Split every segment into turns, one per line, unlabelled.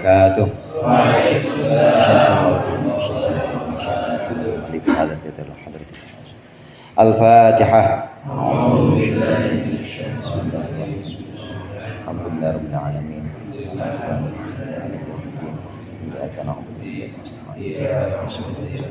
wabarakatuh. Al-Fatihah. Alhamdulillahirabbil alamin. Iyyaka na'budu wa iyyaka nasta'in.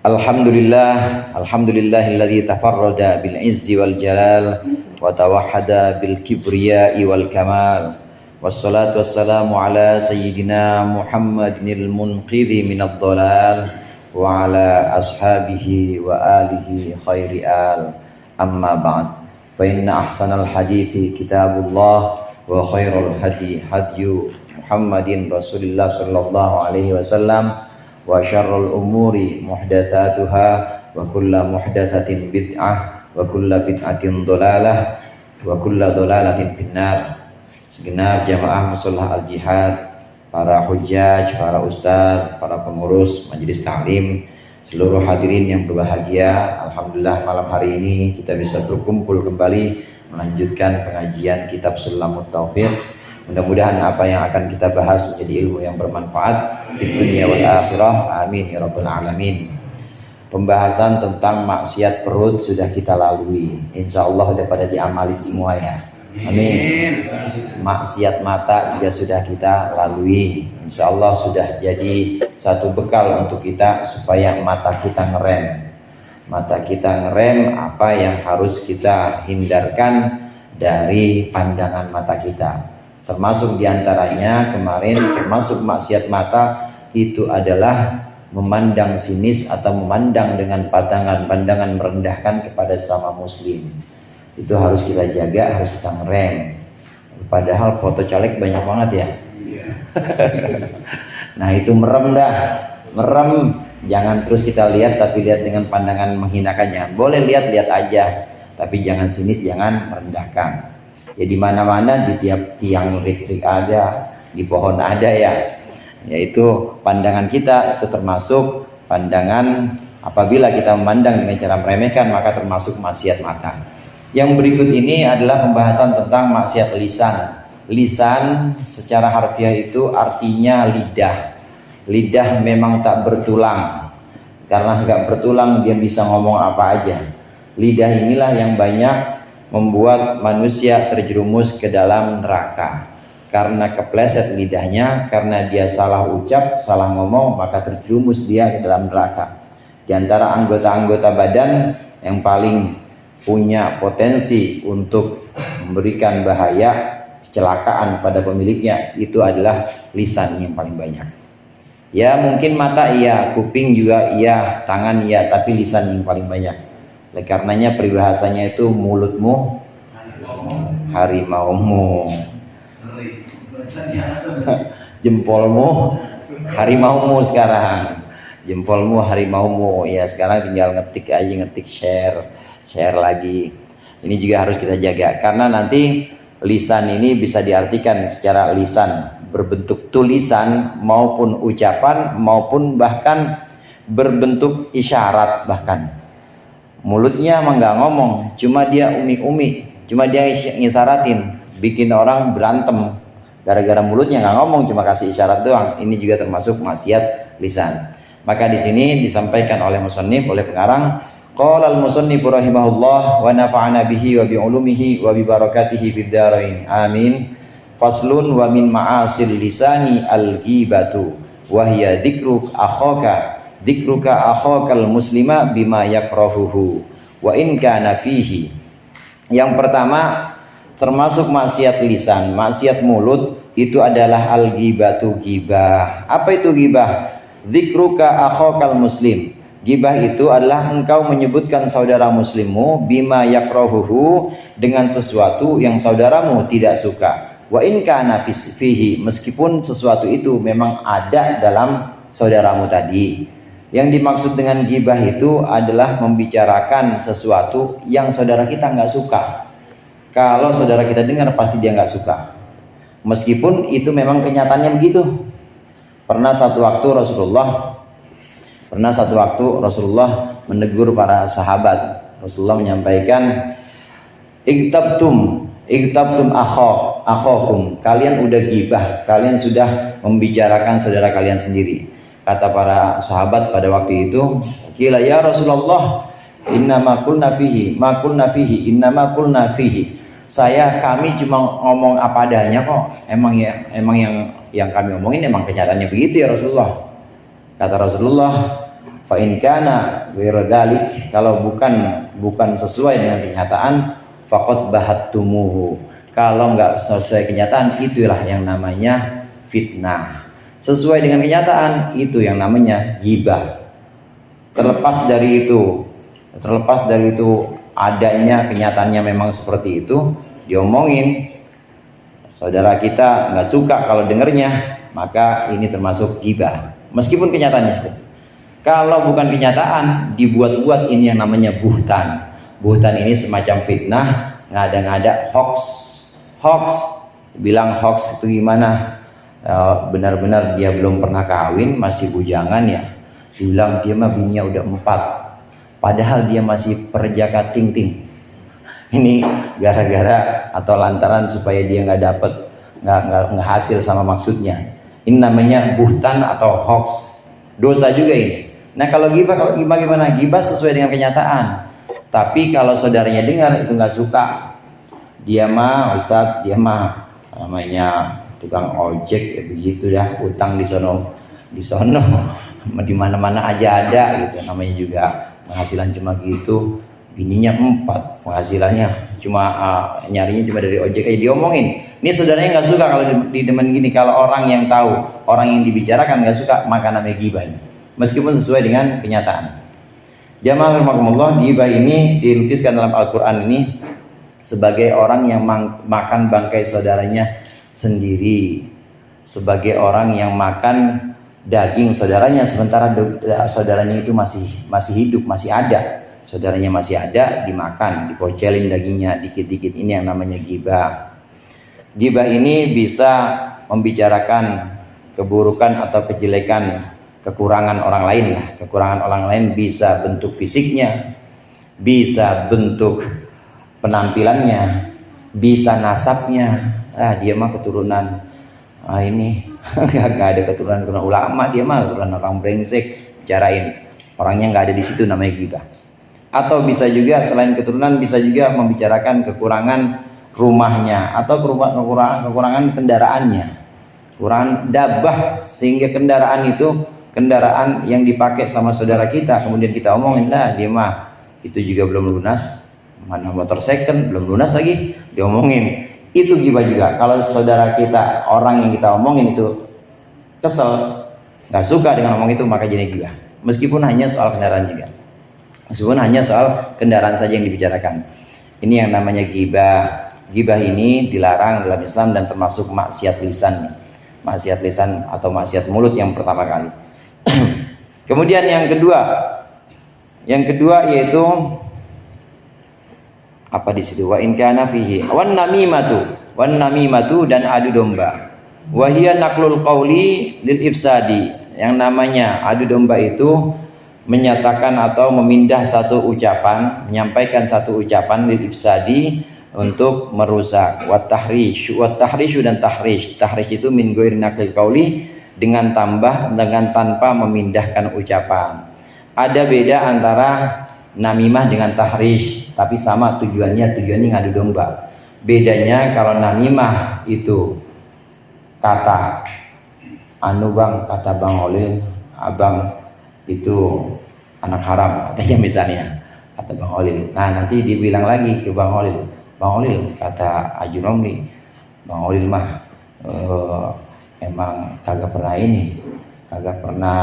Alhamdulillahilladzi tafarrada bil izzi wal jalal wa tawahhada bil kibriya'i wal kamal. Wassalatu wassalamu ala sayyidina Muhammadinil munqidhi minadh dhalal wa ala ashabihi wa alihi khairi al. Amma ba'd. Fa inna ahsanal hadithi kitabullah wa khairul hadi hadyu Muhammadin Rasulillah sallallahu alaihi wasallam. Wa syarrul umuri muhdatsatuha wa kullu muhdatsatin bid'ah wa kullu bid'atin dhalalah wa kullu dhalalatin finnar. Segenap jamaah musholah al-jihad, para hujjaj, para ustaz, para pengurus majelis ta'lim, seluruh hadirin yang berbahagia, alhamdulillah malam hari ini kita bisa berkumpul kembali melanjutkan pengajian kitab Sulamut Taufiq. Mudah-mudahan apa yang akan kita bahas menjadi ilmu yang bermanfaat di dunia wal akhirah. Amin ya rabbal alamin. Pembahasan tentang maksiat perut sudah kita lalui. Insyaallah udah pada diamali semua ya. Amin. Maksiat mata juga sudah kita lalui. Insyaallah sudah jadi satu bekal untuk kita supaya mata kita ngerem. Mata kita ngerem apa yang harus kita hindarkan dari pandangan mata kita. Termasuk diantaranya kemarin, termasuk maksiat mata itu adalah memandang sinis atau memandang dengan pandangan merendahkan kepada sesama muslim. Itu harus kita jaga, harus kita ngerem. Padahal foto caleg banyak banget ya. Nah itu merem dah, merem. Jangan terus kita lihat tapi lihat dengan pandangan menghinakan. Jangan. Boleh lihat aja, tapi jangan sinis, jangan merendahkan. Ya di mana-mana, di tiap tiang listrik ada, di pohon ada ya. Yaitu pandangan kita itu termasuk pandangan apabila kita memandang dengan cara meremehkan maka termasuk maksiat mata. Yang berikut ini adalah pembahasan tentang maksiat lisan. Lisan secara harfiah itu artinya lidah. Lidah memang tak bertulang. Karena nggak bertulang dia bisa ngomong apa aja. Lidah inilah yang banyak membuat manusia terjerumus ke dalam neraka. Karena kepleset lidahnya, karena dia salah ucap, salah ngomong, maka terjerumus dia ke dalam neraka. Di antara anggota-anggota badan yang paling punya potensi untuk memberikan bahaya, kecelakaan pada pemiliknya, itu adalah lisan yang paling banyak. Ya mungkin mata iya, kuping juga iya, tangan iya, tapi lisan yang paling banyak. Oleh karenanya peribahasanya itu mulutmu harimaumu, jempolmu harimaumu sekarang, jempolmu harimaumu. Ya sekarang tinggal ngetik aja, ngetik share lagi. Ini juga harus kita jaga karena nanti lisan ini bisa diartikan secara lisan berbentuk tulisan maupun ucapan maupun bahkan berbentuk isyarat. Bahkan mulutnya emang nggak ngomong, cuma dia umi-umi, cuma dia ngisaratin, bikin orang berantem gara-gara mulutnya nggak ngomong, cuma kasih isyarat doang. Ini juga termasuk maksiat lisan. Maka di sini disampaikan oleh musannif, oleh pengarang, qala al-musannif rahimahullah wa nafa'ana bihi wa bi ulumihi wa bi barakatihi fid dharain. Amin. Faslun wa min ma'asil lisani al-ghibatu wa hiya dzikruka akhakal muslima bima yakrahuhu wa in kana fihi. Yang pertama termasuk maksiat lisan, maksiat mulut itu adalah al-ghibatu, ghibah. Apa itu ghibah? Dzikruka akhakal muslim. Ghibah itu adalah engkau menyebutkan saudara muslimmu bima yakrahuhu, dengan sesuatu yang saudaramu tidak suka. Wa in kana fihi, meskipun sesuatu itu memang ada dalam saudaramu tadi. Yang dimaksud dengan ghibah itu adalah membicarakan sesuatu yang saudara kita nggak suka. Kalau saudara kita dengar pasti dia nggak suka. Meskipun itu memang kenyataannya begitu. Pernah satu waktu Rasulullah menegur para sahabat Rasulullah menyampaikan, Igtabtum akhakum. Kalian udah gibah, kalian sudah membicarakan saudara kalian sendiri. Kata para sahabat pada waktu itu, qila ya Rasulullah, innama qulna fihi, innama qulna fihi. Kami cuma ngomong apa adanya kok. Emang yang kami omongin emang kenyataannya begitu ya Rasulullah. Kata Rasulullah, fa in kana ghairu dzalik, kalau bukan sesuai dengan kenyataan, faqad bahattumuhu. Kalau enggak sesuai kenyataan, itulah yang namanya fitnah. Sesuai dengan kenyataan, itu yang namanya ghibah. Terlepas dari itu adanya kenyataannya memang seperti itu, diomongin, saudara kita nggak suka kalau dengernya, maka ini termasuk ghibah. Meskipun kenyataannya seperti itu. Kalau bukan kenyataan, dibuat-buat, ini yang namanya buhtan. Buhtan ini semacam fitnah, ngada-ngada hoax. Bilang hoax itu gimana? Benar-benar dia belum pernah kawin, masih bujangan ya. Dibilang dia mah bininya udah 4. Padahal dia masih perjaka ting-ting. Ini gara-gara atau lantaran supaya dia nggak hasil sama maksudnya. Ini namanya buhtan atau hoax. Dosa juga ini. Nah kalau ghibah gimana? Ghibah sesuai dengan kenyataan. Tapi kalau saudaranya dengar itu nggak suka, dia mah Ustadz, dia mah namanya tukang ojek ya begitu dah, utang di sono di mana-mana aja ada gitu. Namanya juga penghasilan cuma gitu, bininya 4, penghasilannya cuma nyarinya cuma dari ojek aja, diomongin. Ini saudaranya nggak suka kalau didemen gini. Kalau orang yang tahu, orang yang dibicarakan nggak suka, maka namanya ghibah. Meskipun sesuai dengan kenyataan. Jamaah rahimakumullah, ghibah ini dilukiskan dalam Al-Quran ini sebagai orang yang makan bangkai saudaranya sendiri, sebagai orang yang makan daging saudaranya sementara saudaranya itu masih hidup, masih ada. Saudaranya masih ada, dimakan, dipocelin dagingnya dikit-dikit. Ini yang namanya ghibah. Ghibah ini bisa membicarakan keburukan atau kejelekan, kekurangan orang lain lah. Kekurangan orang lain bisa bentuk fisiknya, bisa bentuk penampilannya, bisa nasabnya. Dia mah keturunan ini nggak ada keturunan ulama, dia mah keturunan orang brengsek. Bicarain orangnya nggak ada di situ, namanya ghibah. Atau bisa juga selain keturunan, bisa juga membicarakan kekurangan rumahnya atau kekurangan kendaraannya, kekurangan dabah, sehingga kendaraan yang dipakai sama saudara kita kemudian kita omongin, lah dia mah itu juga belum lunas, mana motor second belum lunas lagi, diomongin. Itu ghibah juga. Kalau saudara kita, orang yang kita omongin itu kesel, nggak suka dengan omong itu, maka jadi ghibah. Meskipun hanya soal kendaraan juga, meskipun hanya soal kendaraan saja yang dibicarakan. Ini yang namanya ghibah. Ghibah ini dilarang dalam Islam dan termasuk maksiat lisan. Maksiat lisan atau maksiat mulut yang pertama kali. Kemudian yang kedua yaitu apa di situ? Wa in kana fihi wan namimatu dan adu domba. Wa hiya naqlul qauli lil ifsadi. Yang namanya adu domba itu menyatakan atau memindah satu ucapan, menyampaikan satu ucapan lil ifsadi, untuk merusak. Wat tahrisyu dan tahrish. Tahrish itu min ghairi naqlil qauli, dengan tanpa memindahkan ucapan. Ada beda antara namimah dengan tahrish, tapi sama tujuannya ngadu domba. Bedanya kalau namimah itu kata kata Bang Olil, abang itu anak haram katanya misalnya, kata Bang Olil. Nah nanti dibilang lagi ke Bang Olil, Bang Olil kata Haji Romli, Bang Olil mah emang kagak pernah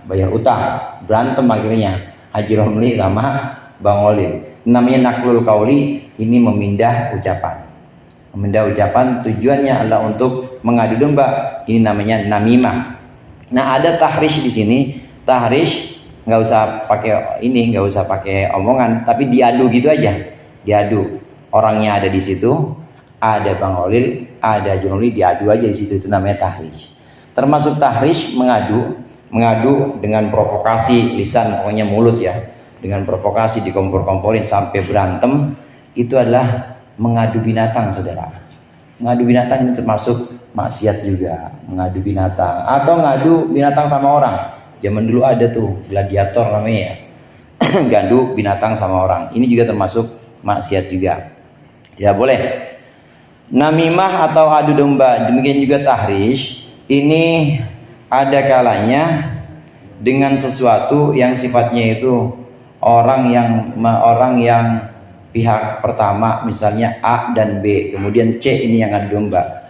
bayar utang. Berantem akhirnya Haji Romli sama Bang Olil. Namanya naklul kauli, ini memindah ucapan. Memindah ucapan tujuannya adalah untuk mengadu domba. Ini namanya namimah. Nah ada tahrish di sini. Tahrish nggak usah pakai omongan, tapi diadu gitu aja. Diadu. Orangnya ada di situ, ada Bang Olil, ada Haji Romli, diadu aja di situ. Itu namanya tahrish. Termasuk tahrish mengadu dengan provokasi lisan, pokoknya mulut ya, dengan provokasi dikompor-komporin sampai berantem, itu adalah mengadu binatang, saudara. Mengadu binatang ini termasuk maksiat juga, mengadu binatang atau ngadu binatang sama orang. Zaman dulu ada tuh gladiator namanya ya. Gadu binatang sama orang. Ini juga termasuk maksiat juga. Tidak boleh. Namimah atau adu domba, demikian juga tahrish, ini ada kalanya dengan sesuatu yang sifatnya itu orang yang pihak pertama, misalnya A dan B, kemudian C ini yang adu domba.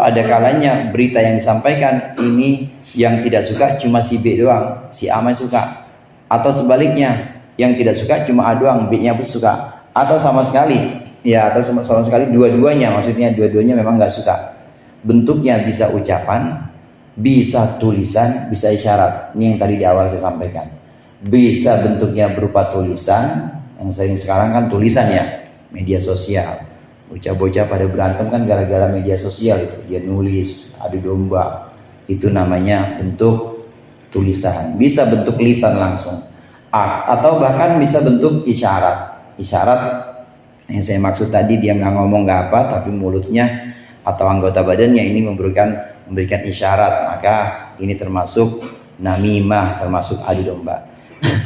Ada kalanya berita yang disampaikan ini yang tidak suka cuma si B doang, si A masih suka. Atau sebaliknya, yang tidak suka cuma A doang, B-nya pun suka. Atau sama sekali, ya, atau sama sekali dua-duanya, maksudnya dua-duanya memang nggak suka. Bentuknya bisa ucapan, bisa tulisan, bisa isyarat. Ini yang tadi di awal saya sampaikan. Bisa bentuknya berupa tulisan, yang sering sekarang kan tulisan ya, media sosial. Bocah-bocah pada berantem kan gara-gara media sosial itu. Dia nulis, adu domba. Itu namanya bentuk tulisan. Bisa bentuk lisan langsung. Atau bahkan bisa bentuk isyarat. Isyarat yang saya maksud tadi, dia nggak ngomong nggak apa, tapi mulutnya atau anggota badannya ini memberikan isyarat. Maka ini termasuk namimah, termasuk adu domba.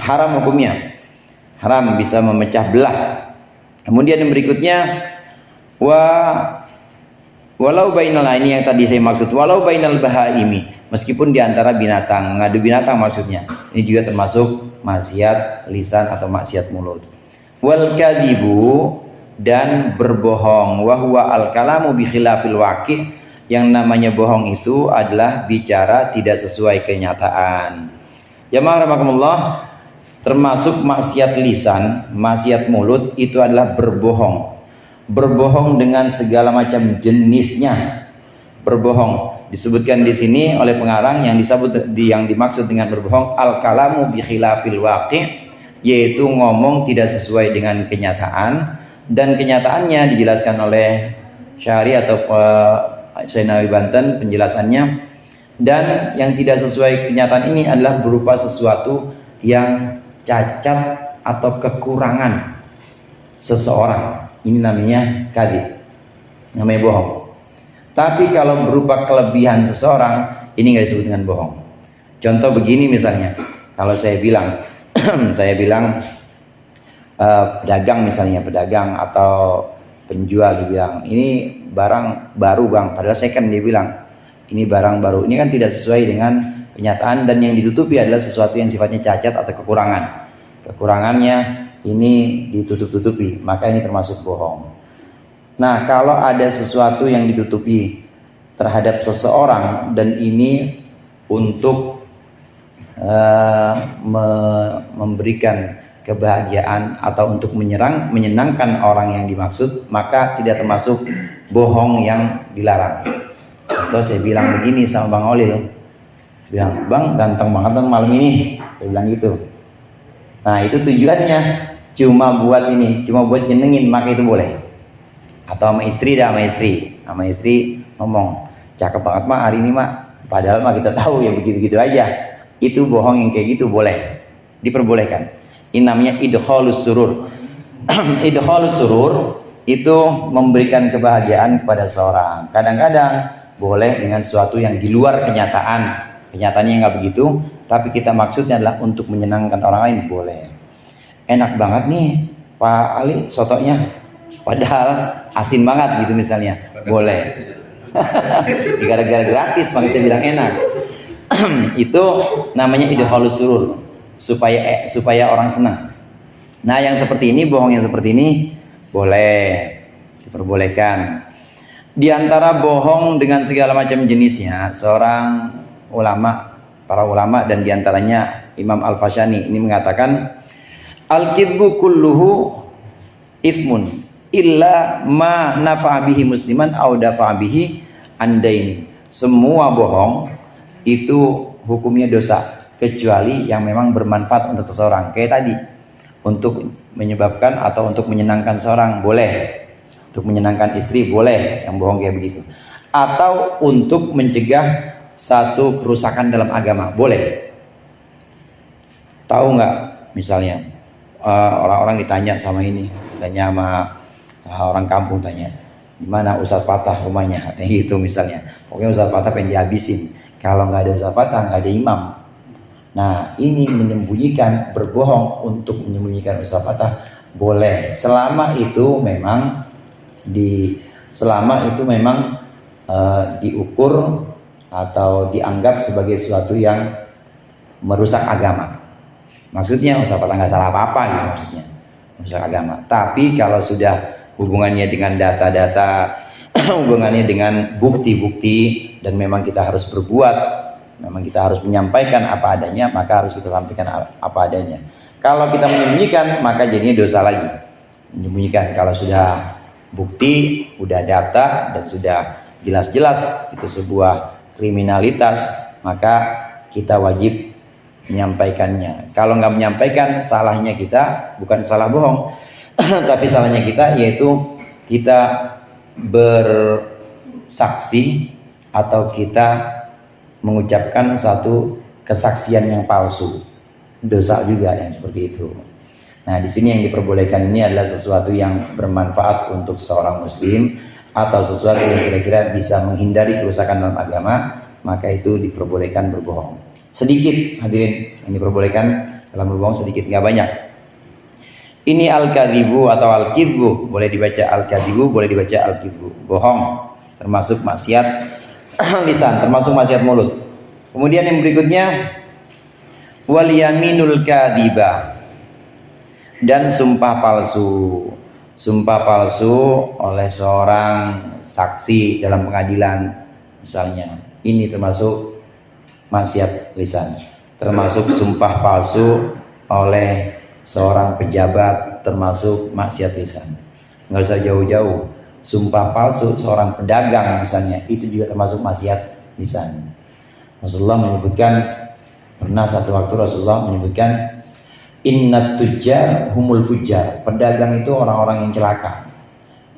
Haram hukumnya. Haram, bisa memecah belah. Kemudian yang berikutnya, walau bainal, ini yang tadi saya maksud, walau bainal bahaimi, meskipun diantara binatang, mengadu binatang maksudnya. Ini juga termasuk maksiat lisan atau maksiat mulut. Wal kadzibu, dan berbohong, wa huwa al kalamu bi khilafil waqi', yang namanya bohong itu adalah bicara tidak sesuai kenyataan. Jamaah rahimakumullah, termasuk maksiat lisan, maksiat mulut itu adalah berbohong. Berbohong dengan segala macam jenisnya. Berbohong disebutkan di sini oleh pengarang, yang dimaksud dengan berbohong al kalamu bi khilafil waqi', yaitu ngomong tidak sesuai dengan kenyataan, dan kenyataannya dijelaskan oleh Syari atau Sainawi Banten penjelasannya. Dan yang tidak sesuai kenyataan ini adalah berupa sesuatu yang cacat atau kekurangan seseorang. Ini namanya kadzib, namanya bohong. Tapi kalau berupa kelebihan seseorang, ini nggak disebut dengan bohong. Contoh begini misalnya, kalau saya bilang pedagang misalnya, pedagang atau penjual dibilang ini barang baru bang, padahal second, dia bilang ini barang baru. Ini kan tidak sesuai dengan kenyataan, dan yang ditutupi adalah sesuatu yang sifatnya cacat atau kekurangan. Kekurangannya ini ditutup-tutupi, maka ini termasuk bohong. Nah, kalau ada sesuatu yang ditutupi terhadap seseorang dan ini untuk memberikan kebahagiaan atau untuk menyenangkan orang yang dimaksud, maka tidak termasuk bohong yang dilarang. Atau saya bilang begini sama Bang Olil, bilang, "Bang, ganteng banget kan malam ini." Saya bilang gitu. Nah, itu tujuannya cuma buat nyenengin, maka itu boleh. Atau sama istri ngomong, "Cakep banget mak hari ini mak." Padahal mah kita tahu ya begitu-gitu aja. Itu bohong yang kayak gitu boleh, diperbolehkan. Ini namanya idkhalus surur. Idkhalus surur itu memberikan kebahagiaan kepada seorang. Kadang-kadang boleh dengan sesuatu yang di luar kenyataan. Kenyataannya nggak begitu, tapi kita maksudnya adalah untuk menyenangkan orang lain, boleh. Enak banget nih Pak Ali sotonya, padahal asin banget gitu misalnya, boleh. Gara-gara gratis makanya saya bilang enak. Itu namanya idkhalus surur, supaya orang senang. Nah, yang seperti ini, bohong yang seperti ini boleh, diperbolehkan. Di antara bohong dengan segala macam jenisnya, seorang para ulama dan diantaranya Imam Al-Fashani ini mengatakan, al-kidbu kulluhu ithmun illa ma nafa'a bihi musliman aw dafa'a bihi andaini. Semua bohong itu hukumnya dosa, kecuali yang memang bermanfaat untuk seseorang. Kayak tadi, untuk menyebabkan atau untuk menyenangkan seorang boleh. Untuk menyenangkan istri boleh yang bohong kayak begitu. Atau untuk mencegah satu kerusakan dalam agama boleh. Tahu nggak misalnya orang-orang ditanya sama ini, tanya sama orang kampung, tanya gimana Ustaz Patah rumahnya, katanya gitu misalnya. Pokoknya Ustaz Patah pengen dihabisin. Kalau nggak ada Ustaz Patah nggak ada imam. Nah ini menyembunyikan, berbohong untuk menyembunyikan Ustaz Patah boleh, selama itu memang diukur atau dianggap sebagai sesuatu yang merusak agama. Maksudnya Ustaz Patah nggak salah apa-apa gitu maksudnya, merusak agama. Tapi kalau sudah hubungannya dengan data-data, hubungannya dengan bukti-bukti, dan memang kita harus berbuat, memang kita harus menyampaikan apa adanya, maka harus kita sampaikan apa adanya. Kalau kita menyembunyikan, maka jadinya dosa lagi. Menyembunyikan kalau sudah bukti, udah data, dan sudah jelas-jelas itu sebuah kriminalitas, maka kita wajib menyampaikannya. Kalau nggak menyampaikan, salahnya kita bukan salah bohong, tapi salahnya kita yaitu kita bersaksi atau kita mengucapkan satu kesaksian yang palsu. Dosa juga yang seperti itu. Nah, di sini yang diperbolehkan ini adalah sesuatu yang bermanfaat untuk seorang muslim atau sesuatu yang kira-kira bisa menghindari kerusakan dalam agama, maka itu diperbolehkan berbohong. Sedikit hadirin yang diperbolehkan dalam berbohong, sedikit, nggak banyak. Ini al-kadhibu atau al-kidbu, boleh dibaca al-kadhibu, boleh dibaca al-kidbu. Bohong termasuk maksiat lisan, termasuk maksiat mulut. Kemudian yang berikutnya wal yaminul kadhiba, dan sumpah palsu. Sumpah palsu oleh seorang saksi dalam pengadilan misalnya, ini termasuk maksiat lisan. Termasuk sumpah palsu oleh seorang pejabat, termasuk maksiat lisan. Nggak usah jauh-jauh, sumpah palsu seorang pedagang misalnya, itu juga termasuk maksiat lisan. Rasulullah menyebutkan, pernah satu waktu Rasulullah menyebutkan, innat tujjar humul fujjar, pedagang itu orang-orang yang celaka.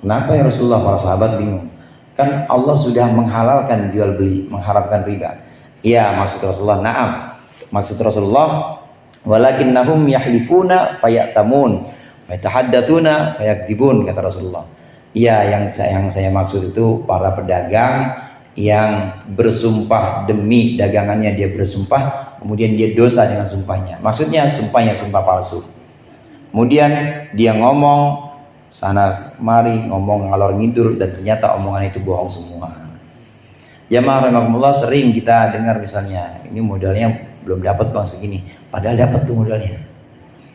Kenapa ya Rasulullah? Para sahabat bingung, kan Allah sudah menghalalkan jual beli, mengharamkan riba. Iya, maksud Rasulullah, na'am, maksud Rasulullah, walakinnahum yahlifuna fayatamun fayatahaddatsuna fayakdzibun, kata Rasulullah. Iya, yang saya maksud itu para pedagang yang bersumpah demi dagangannya, dia bersumpah kemudian dia dosa dengan sumpahnya. Maksudnya sumpahnya sumpah palsu. Kemudian dia ngomong sana mari, ngomong ngalor ngidul, dan ternyata omongan itu bohong semua. Jamaah rahimakumullah, sering kita dengar misalnya, ini modalnya belum dapat bang segini, padahal dapat tuh modalnya.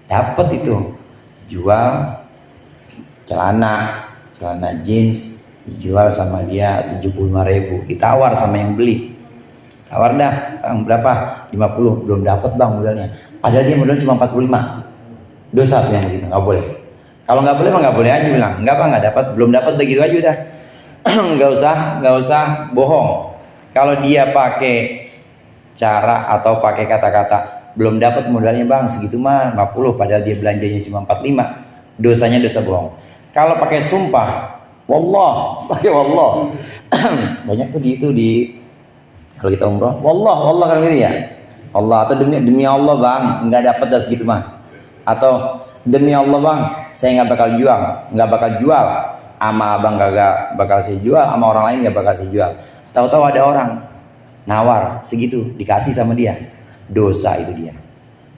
Dapat itu, jual celana jeans dijual sama dia 75.000, ditawar sama yang beli, tawar dah bang berapa, 50, belum dapat bang modalnya, padahal dia modal cuma 45. Dosa tuh yang begitu, nggak boleh. Kalau nggak boleh mah nggak boleh aja, bilang nggak bang, nggak dapat, belum dapat, begitu aja udah. nggak usah bohong. Kalau dia pakai cara atau pakai kata-kata belum dapat modalnya bang segitu mah 50, padahal dia belanjanya cuma 45, dosanya dosa bohong. Kalau pakai sumpah, wallah, pakai wallah, banyak tuh di kalau kita umroh, wallah kan gitu ya, Allah, atau demi Allah bang nggak dapat dah segitu mah, atau demi Allah bang saya nggak bakal jual, ama abang gak bakal saya jual, sama orang lain gak bakal saya jual. Tahu-tahu ada orang nawar segitu, dikasih sama dia. Dosa itu dia.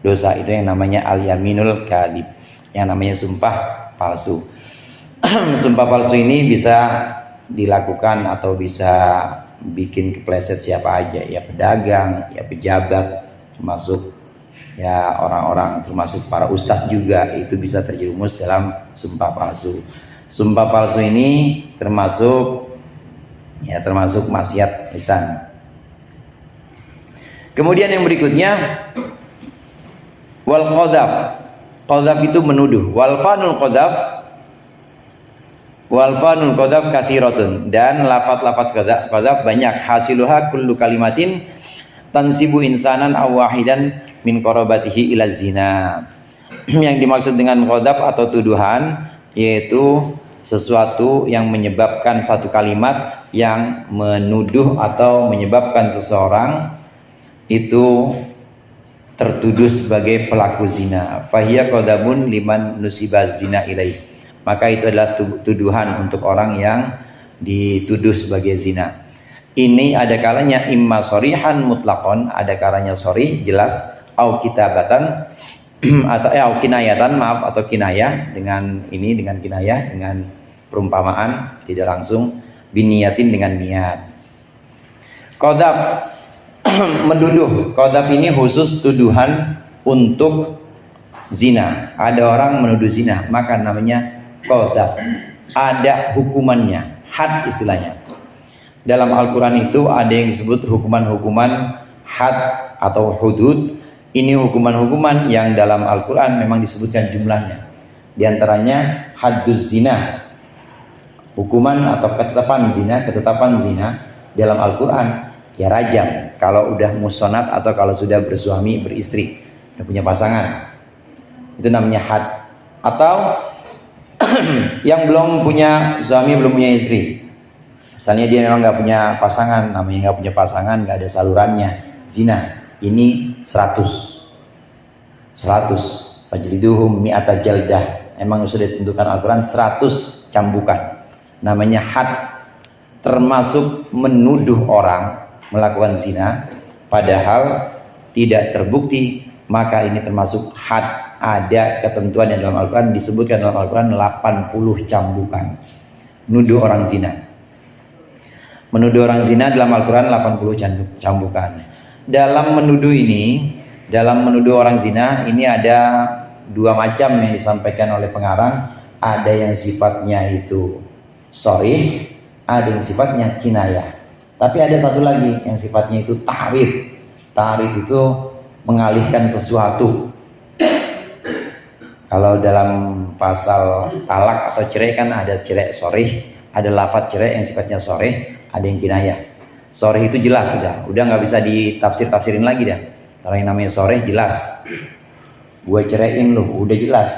Dosa itu yang namanya al-yaminul kadhib, yang namanya sumpah palsu. Sumpah palsu ini bisa dilakukan atau bisa bikin kepleset siapa aja, ya pedagang, ya pejabat, termasuk ya orang-orang, termasuk para ustadz juga, itu bisa terjerumus dalam sumpah palsu. Sumpah palsu ini termasuk maksiat lisan. Kemudian yang berikutnya wal qadzaf. Qadzaf itu menuduh. Wal fanul qadzaf katsiratun, dan lafaz-lafaz qadzaf banyak. Hasiluha kullu kalimatin tansibu insanan aw wahidan min qarabatihi ila zina. Yang dimaksud dengan qadzaf atau tuduhan yaitu sesuatu yang menyebabkan satu kalimat yang menuduh atau menyebabkan seseorang itu tertuduh sebagai pelaku zina. Fahiya qadabun liman nusiba zina ilaih. Maka itu adalah tuduhan untuk orang yang dituduh sebagai zina. Ini ada kalanya imma sorihan mutlakon, ada kalanya sorih jelas, au kitabatan atau kinayatan, maaf, atau kinayah dengan ini, dengan kinayah, dengan perumpamaan tidak langsung, biniyatin dengan niat. Qadab menuduh. Qadab ini khusus tuduhan untuk zina. Ada orang menuduh zina, maka namanya qadab. Ada hukumannya, had istilahnya. Dalam Al-Quran itu ada yang disebut hukuman-hukuman had atau hudud. Ini hukuman-hukuman yang dalam Al-Quran memang disebutkan jumlahnya. Di antaranya hadduz zina, hukuman atau ketetapan zina dalam Al-Quran ya rajam kalau udah musonat atau kalau sudah bersuami beristri, udah punya pasangan, itu namanya had. Atau yang belum punya suami, belum punya istri, misalnya dia memang nggak punya pasangan, namanya nggak punya pasangan, nggak ada salurannya, zina. Ini 100 fajliduhum mi'ata jaldah. Emang sudah ditentukan Al-Quran 100 cambukan. Namanya had, termasuk menuduh orang melakukan zina padahal tidak terbukti, maka ini termasuk had. Ada ketentuan yang dalam Al-Quran, disebutkan dalam Al-Quran 80 cambukan nuduh orang zina. Menuduh orang zina dalam Al-Quran 80 cambukan. Dalam menuduh ini, dalam menuduh orang zina ini ada dua macam yang disampaikan oleh pengarang. Ada yang sifatnya itu sorih, ada yang sifatnya kinayah. Tapi ada satu lagi yang sifatnya itu ta'rid. Ta'rid itu mengalihkan sesuatu. Kalau dalam pasal talak atau cerai kan ada cerai sorih, ada lafadz cerai yang sifatnya sorih, ada yang kinayah. Sorih itu jelas udah nggak bisa ditafsir-tafsirin lagi dah. Kalau yang namanya sorih jelas, gue ceraiin lu, udah jelas,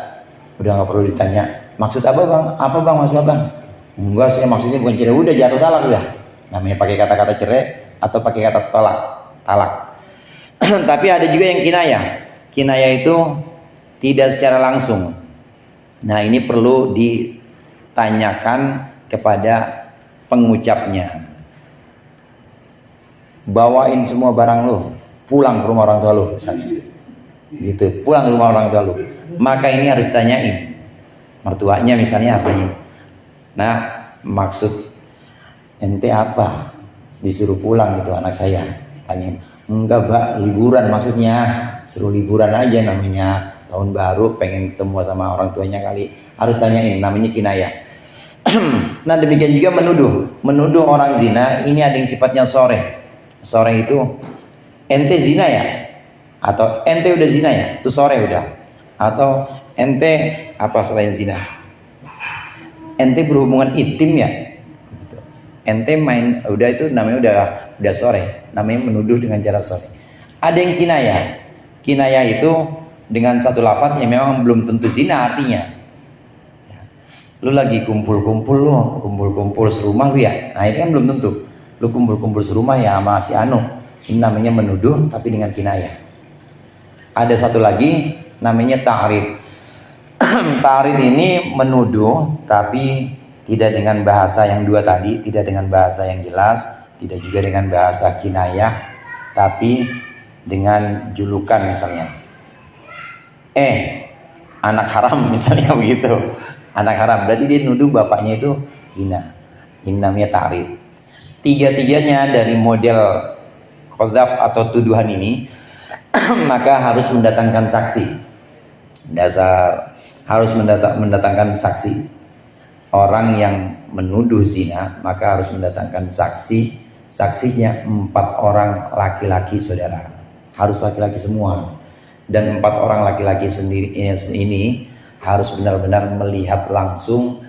udah nggak perlu ditanya maksud apa bang, maksud abang? Enggak, saya maksudnya bukan cerai, udah jatuh talak udah. Namanya pakai kata-kata cerai atau pakai kata talak. Tapi ada juga yang kinayah. Kinayah itu tidak secara langsung. Nah ini perlu ditanyakan kepada pengucapnya. Bawain semua barang lu, pulang ke rumah orang tua lu, misalnya. Gitu, pulang ke rumah orang tua lu. Maka ini harus ditanyain. Mertuanya misalnya apanya? Nah, maksud ente apa? Disuruh pulang itu anak saya. Tanyain. Enggak, Mbak, liburan maksudnya. Suruh liburan aja namanya. Tahun baru pengen ketemu sama orang tuanya kali, harus tanyain, namanya kinayah. Nah demikian juga menuduh orang zina. Ini ada yang sifatnya soreh. Soreh itu ente zina ya, atau ente udah zina ya, itu soreh udah. Atau ente apa selain zina, ente berhubungan intim ya, ente main, udah, itu namanya udah soreh, namanya menuduh dengan cara soreh. Ada yang kinayah. Kinayah itu dengan satu lafadz yang memang belum tentu zina artinya. Ya. Lu lagi kumpul-kumpul serumah lu ya. Nah itu kan belum tentu. Lu kumpul-kumpul serumah ya sama si Anu. Ini namanya menuduh tapi dengan kinayah. Ada satu lagi namanya ta'rid. Ta'rid ini menuduh tapi tidak dengan bahasa yang dua tadi, tidak dengan bahasa yang jelas, tidak juga dengan bahasa kinayah, tapi dengan julukan misalnya. Anak haram misalnya begitu. Anak haram berarti dia nuduh bapaknya itu zina. Ini namanya ta'rid. Tiga-tiganya dari model qadzaf atau tuduhan ini maka harus mendatangkan saksi. Harus mendatangkan saksi. Orang yang menuduh zina maka harus mendatangkan saksi. Saksinya 4 orang laki-laki saudara. Harus laki-laki semua. Dan 4 orang laki-laki sendiri ini harus benar-benar melihat langsung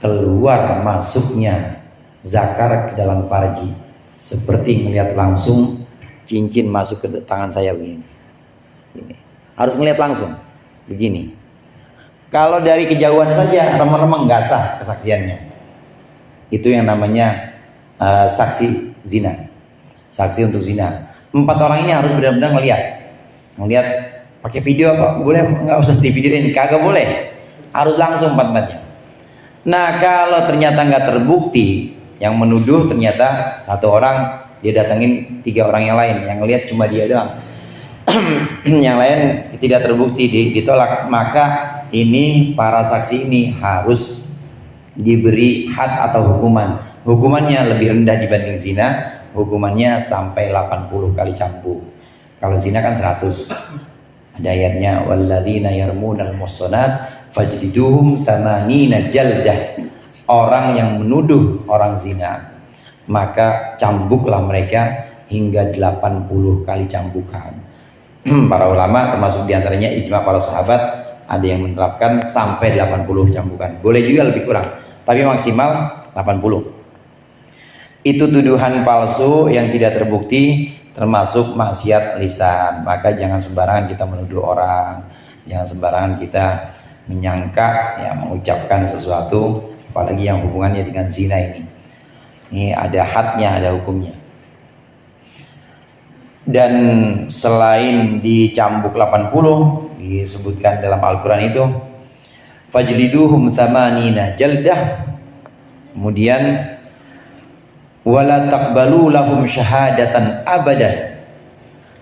keluar masuknya zakar ke dalam farji, seperti melihat langsung cincin masuk ke tangan saya begini. Ini. Harus melihat langsung begini. Kalau dari kejauhan saja remeng-remeng nggak sah kesaksiannya. Itu yang namanya saksi zina, saksi untuk zina. 4 orang ini harus benar-benar melihat. Ngelihat pakai video apa boleh, nggak usah di videoin, kagak boleh, harus langsung empat-empatnya. Nah kalau ternyata nggak terbukti, yang menuduh ternyata satu orang, dia datengin 3 orang yang lain, yang ngelihat cuma dia doang, yang lain tidak terbukti, ditolak, maka ini para saksi ini harus diberi had atau hukumannya lebih rendah dibanding zina, hukumannya sampai 80 kali cambuk. Kalau zina kan 100. Ada ayatnya, walladzina yarmunal muhsanat fajliduhum tamanina jaldah. Orang yang menuduh orang zina, maka cambuklah mereka hingga 80 kali cambukan. Para ulama termasuk diantaranya ijma para sahabat, ada yang menerapkan sampai 80 cambukan. Boleh juga lebih kurang, tapi maksimal 80. Itu tuduhan palsu yang tidak terbukti, termasuk maksiat lisan. Maka jangan sembarangan kita menuduh orang, jangan sembarangan kita menyangka, ya, mengucapkan sesuatu, apalagi yang hubungannya dengan zina ini. Ini ada hadnya, ada hukumnya. Dan selain dicambuk 80, disebutkan dalam Al-Quran itu, fajliduhum thamanina jaldah, kemudian wala taqbalu lahum syahadatan abadah,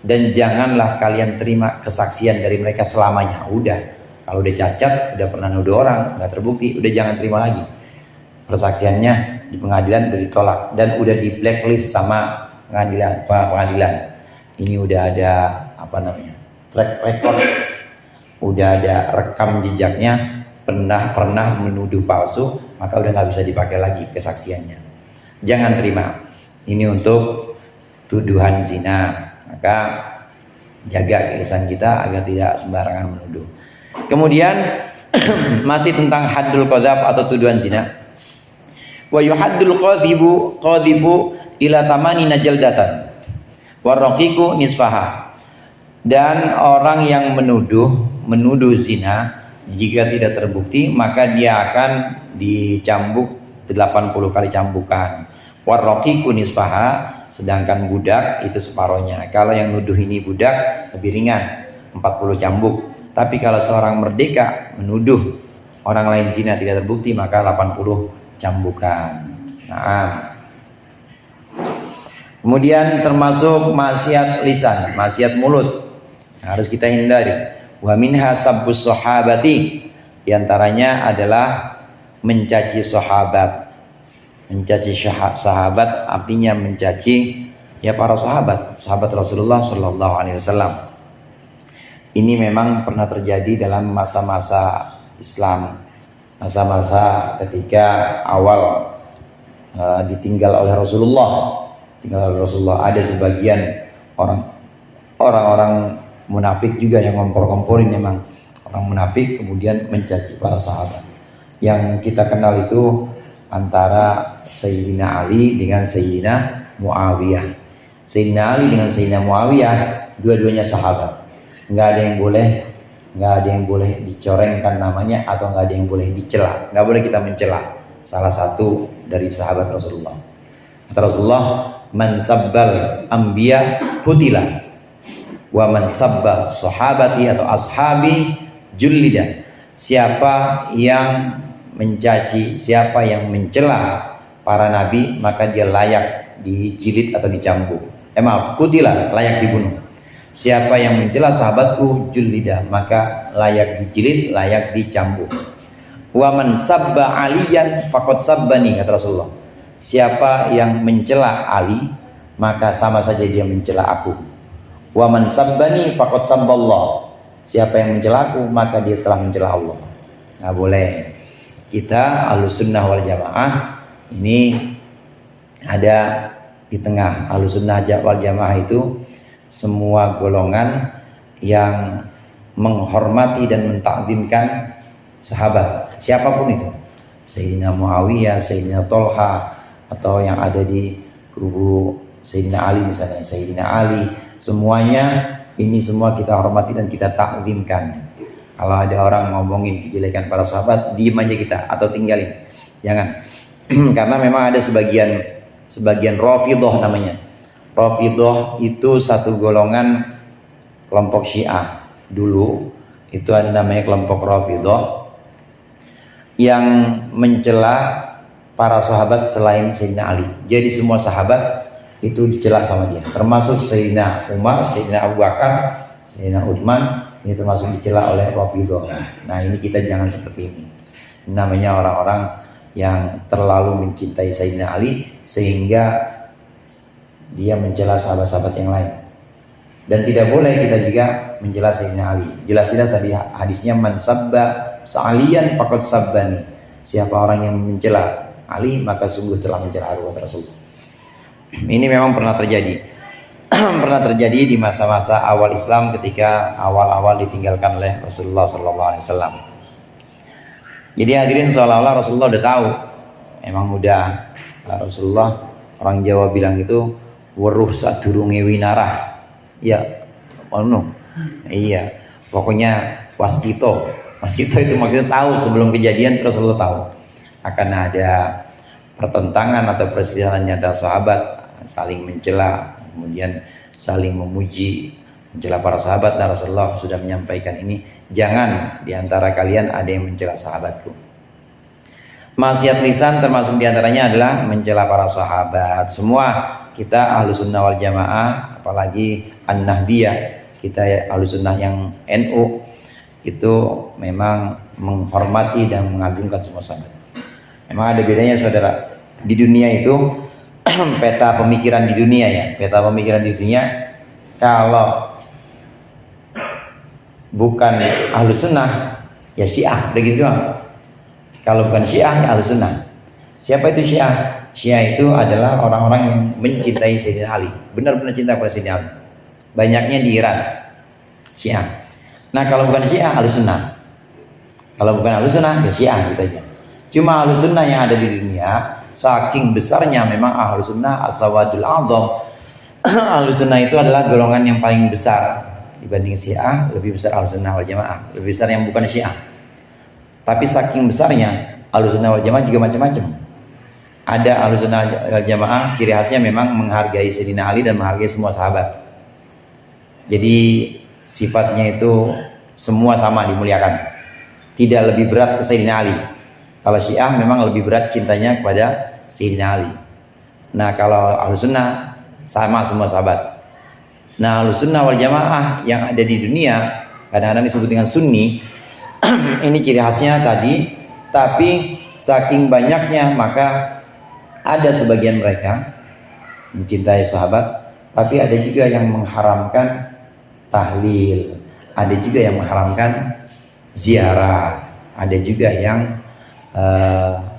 dan janganlah kalian terima kesaksian dari mereka selamanya. Udah, kalau udah cacat, udah pernah nuduh orang, nggak terbukti, udah jangan terima lagi. Persaksiannya di pengadilan udah ditolak dan udah di blacklist sama pengadilan. Ini udah ada track record, udah ada rekam jejaknya, pernah menuduh palsu, maka udah nggak bisa dipakai lagi kesaksiannya. Jangan terima. Ini untuk tuduhan zina. Maka jaga lisan kita agar tidak sembarangan menuduh. Kemudian masih tentang haddul qadzaf atau tuduhan zina. Wa yuhaddul qadhibu ila tamanina jaldatan waraqiqu nisfaha. Dan orang yang menuduh zina, jika tidak terbukti maka dia akan dicambuk 80 kali cambukan. Warraqiqu nisfaha, sedangkan budak itu separohnya. Kalau yang nuduh ini budak lebih ringan, 40 cambuk. Tapi kalau seorang merdeka menuduh orang lain zina tidak terbukti, maka 80 cambukan. Nah, kemudian termasuk maksiat lisan, maksiat mulut, harus kita hindari. Wa minha sabbus sahabati, diantaranya adalah mencaci sahabat. Mencaci sahabat artinya mencaci ya para sahabat Rasulullah Shallallahu Alaihi Wasallam. Ini memang pernah terjadi dalam masa-masa Islam, masa-masa ketika awal ditinggal oleh Rasulullah. Ada sebagian orang-orang munafik juga yang ngompor-ngomporin, memang orang munafik, kemudian mencaci para sahabat. Yang kita kenal itu antara Sayyidina Ali dengan Sayyidina Muawiyah. Sayyidina Ali dengan Sayyidina Muawiyah dua-duanya sahabat. Nggak ada yang boleh dicorengkan namanya, atau nggak ada yang boleh dicela. Nggak boleh kita mencela salah satu dari sahabat Rasulullah. Kata Rasulullah, man sabbal anbiya qutila wa man sabba sahabati atau ashabi jullida. Siapa yang mencaci, siapa yang mencela para nabi, maka dia layak dijilid atau dicambuk. Kutilah, layak dibunuh. Siapa yang mencela sahabatku, jullida, maka layak dijilid, layak dicambuk. Wa man sabba aliyan faqad sabbani, kata Rasulullah. Siapa yang mencela Ali, maka sama saja dia mencela aku. Wa man sabbani faqad sabballah. Siapa yang mencela aku, maka dia telah mencela Allah. Nggak boleh. Kita Ahlussunnah wal Jamaah ini ada di tengah. Ahlussunnah wal Jamaah itu semua golongan yang menghormati dan mentakzimkan sahabat, siapapun itu, Sayyidina Muawiyah, Sayyidina Tolha, atau yang ada di kubu Sayyidina Ali misalnya, Sayyidina Ali, semuanya ini semua kita hormati dan kita takzimkan. Kalau ada orang ngomongin kejelekan para sahabat, diem aja kita atau tinggalin, jangan. Karena memang ada sebagian Rafidhah namanya. Rafidhah itu satu golongan kelompok Syiah dulu itu ada namanya kelompok Rafidhah yang mencela para sahabat selain Sayyidina Ali. Jadi semua sahabat itu dicela sama dia, termasuk Sayyidina Umar, Sayyidina Abu Bakar, Sayyidina Utsman, ini termasuk dicela oleh Rafidhah. Nah, ini kita jangan seperti ini. Namanya orang-orang yang terlalu mencintai Sayyidina Ali sehingga dia mencela sahabat-sahabat yang lain. Dan tidak boleh kita juga mencela Sayyidina Ali. Jelas-jelas tadi hadisnya, man sabba sa'aliyan faqad sabbani. Siapa orang yang mencela Ali maka sungguh telah mencela aku, kata Rasul. Ini memang pernah terjadi. Pernah terjadi di masa-masa awal Islam ketika awal-awal ditinggalkan oleh Rasulullah SAW. Jadi hadirin, seolah-olah Rasulullah udah tahu. Emang udah Rasulullah, orang Jawa bilang itu weruh sadurunge winarah. Ya, iya. Pokoknya waskito itu maksudnya tahu sebelum kejadian. Rasulullah tahu akan ada pertentangan atau perselisihan antara sahabat, saling mencela, kemudian saling memuji, mencela para sahabat. Dan Rasulullah sudah menyampaikan ini, jangan diantara kalian ada yang mencela sahabatku. Maksiat lisan termasuk diantaranya adalah mencela para sahabat. Semua kita Ahlussunnah wal Jamaah, apalagi An-Nahdiyah, kita Ahlussunnah yang NU, itu memang menghormati dan mengagungkan semua sahabat. Memang ada bedanya saudara. Di dunia itu peta pemikiran di dunia ya, peta pemikiran di dunia, kalau bukan Ahlussunnah ya Syiah, begitu doang. Kalau bukan Syiah ya Ahlussunnah. Siapa itu Syiah? Syiah itu adalah orang-orang yang mencintai Sayyidina Ali, benar-benar cinta kepada Sayyidina Ali. Banyaknya di Iran Syiah. Nah, kalau bukan Syiah Ahlussunnah. Kalau bukan Ahlussunnah ya Syiah gitu aja. Cuma Ahlussunnah yang ada di dunia saking besarnya memang Ahlussunnah as-sawadul a'dham. Ahlussunnah itu adalah golongan yang paling besar dibanding Syiah. Lebih besar Ahlussunnah wal Jamaah, lebih besar yang bukan Syiah. Tapi saking besarnya Ahlussunnah wal Jamaah juga macam-macam. Ada Ahlussunnah wal Jamaah ciri khasnya memang menghargai Sayyidina Ali dan menghargai semua sahabat. Jadi sifatnya itu semua sama dimuliakan, tidak lebih berat ke Sayyidina Ali. Kalau Syiah memang lebih berat cintanya kepada Sayyidina Ali. Nah, kalau Ahlussunnah sama semua sahabat. Nah, Ahlussunnah wal Jamaah yang ada di dunia kadang-kadang disebut dengan Sunni. Ini ciri khasnya tadi, tapi saking banyaknya maka ada sebagian mereka mencintai sahabat, tapi ada juga yang mengharamkan tahlil, ada juga yang mengharamkan ziarah, ada juga yang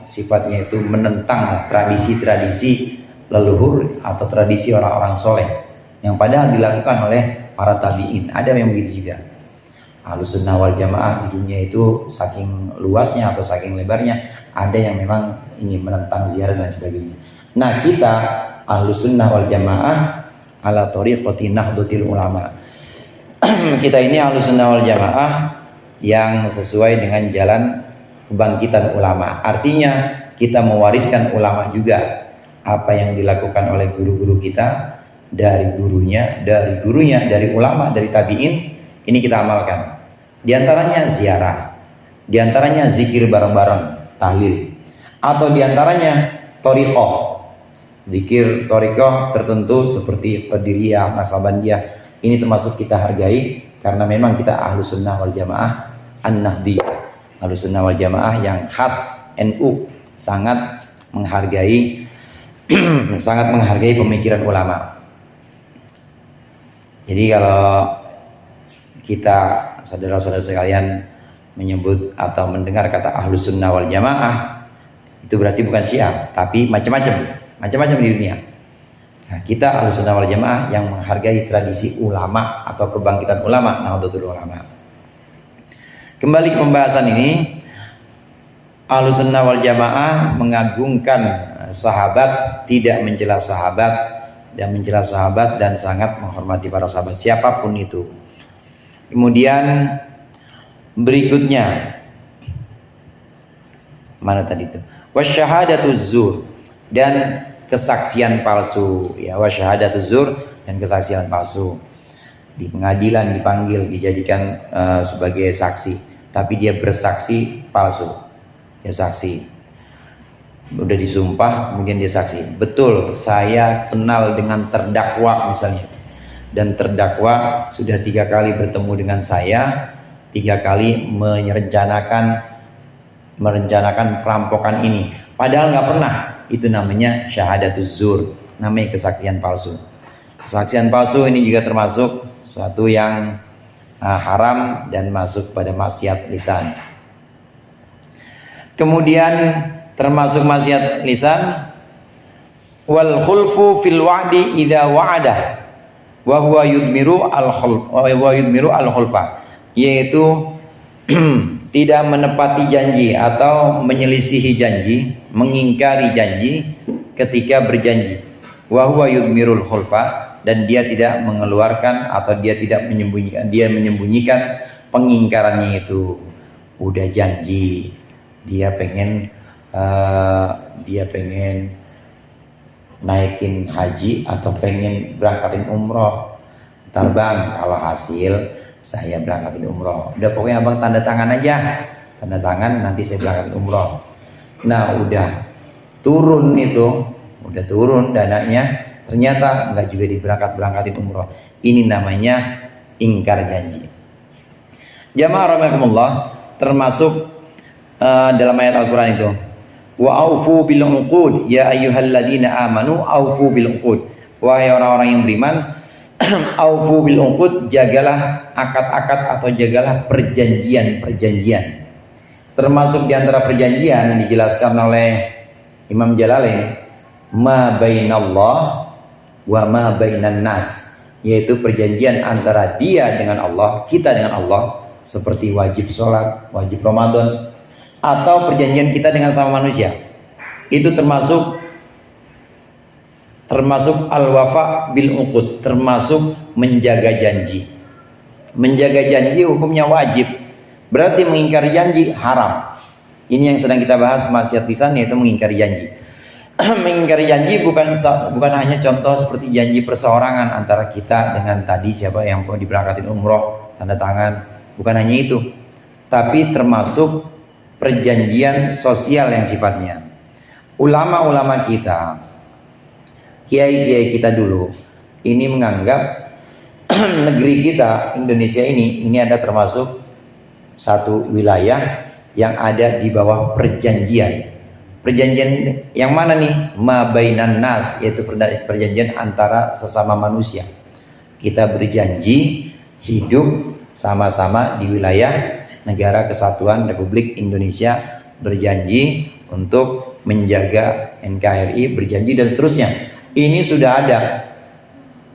sifatnya itu menentang tradisi-tradisi leluhur atau tradisi orang-orang soleh yang padahal dilakukan oleh para tabi'in. Ada yang begitu juga. Ahlussunnah wal Jamaah di dunia itu saking luasnya atau saking lebarnya, ada yang memang ini menentang ziarah dan sebagainya. Nah, kita Ahlussunnah wal Jamaah ala thariqati nahdlatul ulama. Kita ini Ahlussunnah wal Jamaah yang sesuai dengan jalan kebangkitan ulama. Artinya kita mewariskan ulama juga. Apa yang dilakukan oleh guru-guru kita, dari gurunya, dari ulama, dari tabi'in, ini kita amalkan. Di antaranya ziarah, di antaranya zikir bareng-bareng, tahlil, atau di antaranya thariqah, zikir thariqah tertentu seperti Qadiriyah, Naqsabandiyah. Ini termasuk kita hargai karena memang kita Ahlussunnah wal Jamaah An-Nahdiyah, Ahlussunnah wal Jamaah yang khas NU, sangat menghargai sangat menghargai pemikiran ulama. Jadi kalau kita saudara-saudara sekalian menyebut atau mendengar kata Ahlussunnah wal Jamaah, itu berarti bukan Syiah, tapi macam-macam di dunia. Nah, kita Ahlussunnah wal Jamaah yang menghargai tradisi ulama atau kebangkitan ulama, Nahdlatul Ulama. Kembali ke pembahasan ini, Ahlussunnah wal Jamaah mengagungkan sahabat, tidak mencela sahabat dan sangat menghormati para sahabat siapapun itu. Kemudian berikutnya mana tadi itu? Wasyahadatuz zur, dan kesaksian palsu, ya, wasyahadatuz zur dan kesaksian palsu. di pengadilan dipanggil, dijadikan sebagai saksi, tapi dia bersaksi palsu. Dia saksi, udah disumpah, kemudian dia saksi, betul saya kenal dengan terdakwa misalnya, dan terdakwa sudah 3 kali bertemu dengan saya, 3 kali merencanakan perampokan ini, padahal nggak pernah. Itu namanya syahadatuz zur, namanya kesaksian palsu. Kesaksian palsu ini juga termasuk suatu yang haram dan masuk pada maksiat lisan. Kemudian termasuk maksiat lisan wal khulfu fil wa'di idza wa'ada wa huwa yudmiru al khulfa, yaitu tidak menepati janji atau menyelisihi janji, mengingkari janji ketika berjanji. Wa huwa yudmirul khulfa, dan dia tidak mengeluarkan atau dia tidak menyembunyikan, dia menyembunyikan pengingkarannya itu. Udah janji dia pengen naikin haji atau pengen berangkatin umroh. Ntar bang, kalau hasil saya berangkatin umroh, udah pokoknya abang tanda tangan aja, tanda tangan nanti saya berangkatin umroh. Nah udah turun dananya, ternyata nggak juga berangkatin umroh. Ini namanya ingkar janji. Jamaah rahimakumullah, termasuk dalam ayat Al-Quran itu, wa aufu bil uqud ya ayyuhalladzina amanu aufu bil uqud, wahai orang-orang yang beriman, aufu bil uqud, jagalah akad-akad atau jagalah perjanjian-perjanjian. Termasuk di antara perjanjian dijelaskan oleh Imam Jalalain, ma bainallah wa ma bainan nas, yaitu perjanjian antara dia dengan Allah, kita dengan Allah, seperti wajib sholat, wajib Ramadan, atau perjanjian kita dengan sama manusia. Itu termasuk al-wafa bil uqud, termasuk menjaga janji. Menjaga janji hukumnya wajib, berarti mengingkari janji haram. Ini yang sedang kita bahas, maksiat lisan, yaitu mengingkari janji. Mengingkari janji bukan hanya contoh seperti janji perseorangan antara kita dengan tadi siapa yang mau diberangkatin umroh, tanda tangan, bukan hanya itu, tapi termasuk perjanjian sosial yang sifatnya. Ulama-ulama kita, kiai-kiai kita dulu ini menganggap negeri kita Indonesia ini ada termasuk satu wilayah yang ada di bawah perjanjian. Perjanjian yang mana nih? Ma bainan nas, yaitu perjanjian antara sesama manusia. Kita berjanji hidup sama-sama di wilayah Negara Kesatuan Republik Indonesia, berjanji untuk menjaga NKRI, berjanji dan seterusnya. Ini sudah ada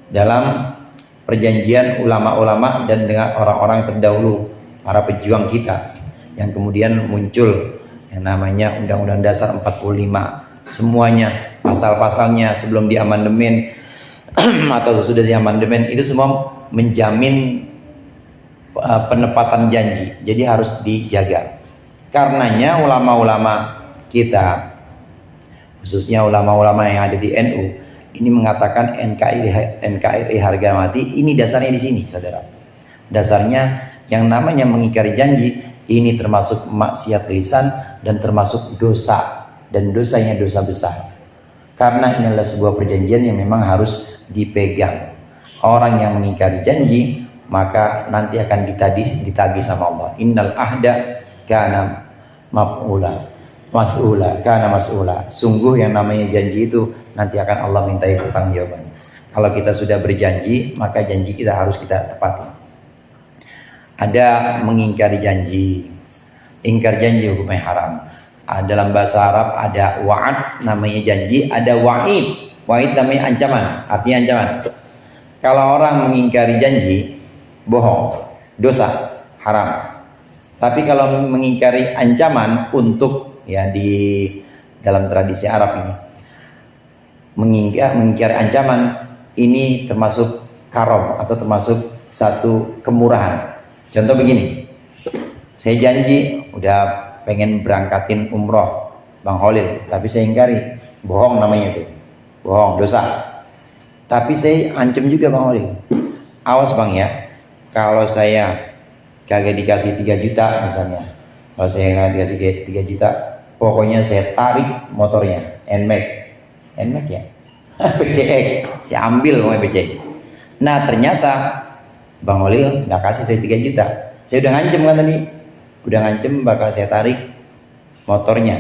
dalam perjanjian ulama-ulama dan dengan orang-orang terdahulu, para pejuang kita, yang kemudian muncul yang namanya Undang-Undang Dasar 45. Semuanya, pasal-pasalnya sebelum diamandemen atau sesudah diamandemen, itu semua menjamin penepatan janji, jadi harus dijaga. Karenanya ulama-ulama kita, khususnya ulama-ulama yang ada di NU, ini mengatakan NKRI harga mati. Ini dasarnya di sini, saudara. Dasarnya yang namanya mengingkari janji ini termasuk maksiat lisan dan termasuk dosa, dan dosanya dosa besar. Karena ini adalah sebuah perjanjian yang memang harus dipegang. Orang yang mengingkari janji maka nanti akan ditagih sama Allah. Innal ahda kana mas'ula. Sungguh yang namanya janji itu nanti akan Allah mintai pertanggungjawaban. Kalau kita sudah berjanji, maka janji kita harus kita tepati. Ada mengingkari janji. Ingkar janji hukumnya haram. Dalam bahasa Arab ada wa'ad, namanya janji, ada wa'id. Wa'id namanya ancaman, artinya ancaman. Kalau orang mengingkari janji, bohong, dosa, haram. Tapi kalau mengingkari ancaman untuk, ya di dalam tradisi Arab ini, mengingkari ancaman ini termasuk karom atau termasuk satu kemurahan. Contoh begini, saya janji udah pengen berangkatin umroh Bang Holil, tapi saya ingkari, bohong namanya itu, bohong, dosa. Tapi saya ancam juga Bang Holil, awas bang ya, kalau saya kagak dikasih 3 juta misalnya, kalau saya nggak dikasih 3 juta, pokoknya saya tarik motornya, NMAX ya, PCX, saya ambil pokoknya PCX. Nah ternyata Bang Holil nggak kasih saya 3 juta, saya udah ngancem kan tadi, udah ngancem bakal saya tarik motornya,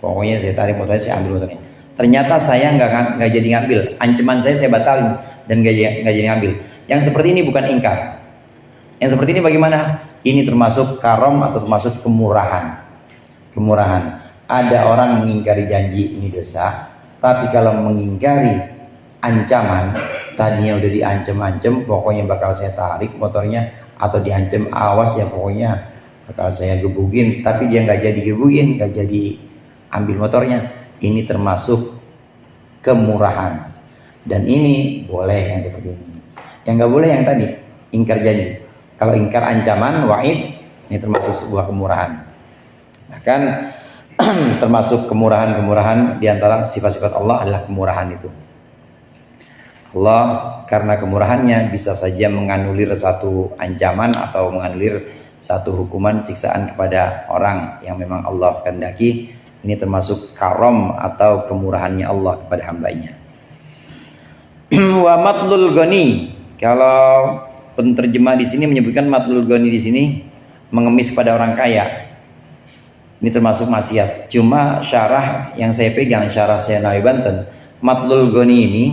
pokoknya saya tarik motornya, saya ambil motornya. Ternyata saya nggak jadi ngambil, ancaman saya batalin dan nggak jadi ngambil. Yang seperti ini bukan ingkar. Yang seperti ini bagaimana? Ini termasuk karom atau termasuk kemurahan. Kemurahan. Ada orang mengingkari janji, ini dosa. Tapi kalau mengingkari ancaman, tadinya udah diancam-ancam, pokoknya bakal saya tarik motornya, atau diancam awas ya pokoknya bakal saya gebukin, tapi dia nggak jadi gebukin, nggak jadi ambil motornya. Ini termasuk kemurahan, dan ini boleh yang seperti ini. Yang nggak boleh yang tadi, ingkar janji. Kalau ingkar ancaman, wa'id, ini termasuk sebuah kemurahan. Bahkan termasuk kemurahan-kemurahan diantara sifat-sifat Allah adalah kemurahan itu. Allah karena kemurahannya bisa saja menganulir satu ancaman atau menganulir satu hukuman siksaan kepada orang yang memang Allah kehendaki. Ini termasuk karom atau kemurahannya Allah kepada hambanya. Wa matlul ghani, kalau penterjemah di sini menyebutkan matlul ghani di sini mengemis pada orang kaya. Ini termasuk maksiat. Cuma syarah yang saya pegang, syarah saya Nawawi Banten, matlul ghani ini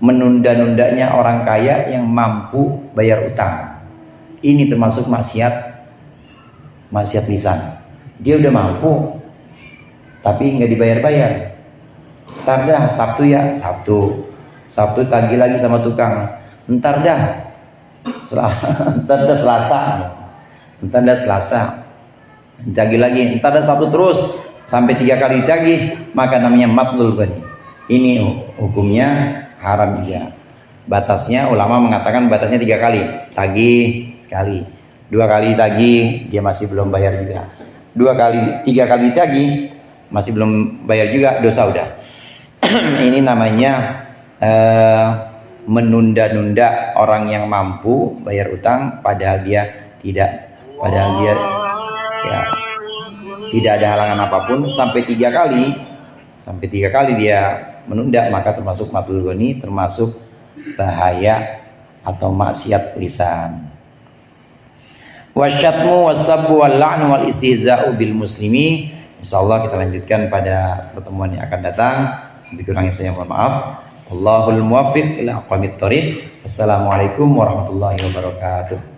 menunda-nundanya orang kaya yang mampu bayar utang. Ini termasuk maksiat lisan. Dia udah mampu tapi nggak dibayar-bayar. Ntar dah Sabtu ya, Sabtu tagih lagi sama tukang. Ntar dah Selasa, tagih lagi. Ntar dah Sabtu terus sampai 3 kali tagih, maka namanya matlul ghani. Ini hukumnya haram juga. Batasnya ulama mengatakan batasnya 3 kali tagih sekali, 2 kali tagih dia masih belum bayar juga, 3 kali tagih masih belum bayar juga, dosa udah. Ini namanya menunda-nunda orang yang mampu bayar utang padahal dia tidak ada halangan apapun. Sampai 3 kali dia menunda, maka termasuk matlul ghani, termasuk bahaya atau maksiat lisan. Wasyatmu wasabbu wal la'nu wal istihza'u bil muslimi. Insyaallah kita lanjutkan pada pertemuan yang akan datang. Lebih kurangnya saya mohon maaf. Allahul muwaffiq ila aqwamit thoriq. Assalamualaikum warahmatullahi wabarakatuh.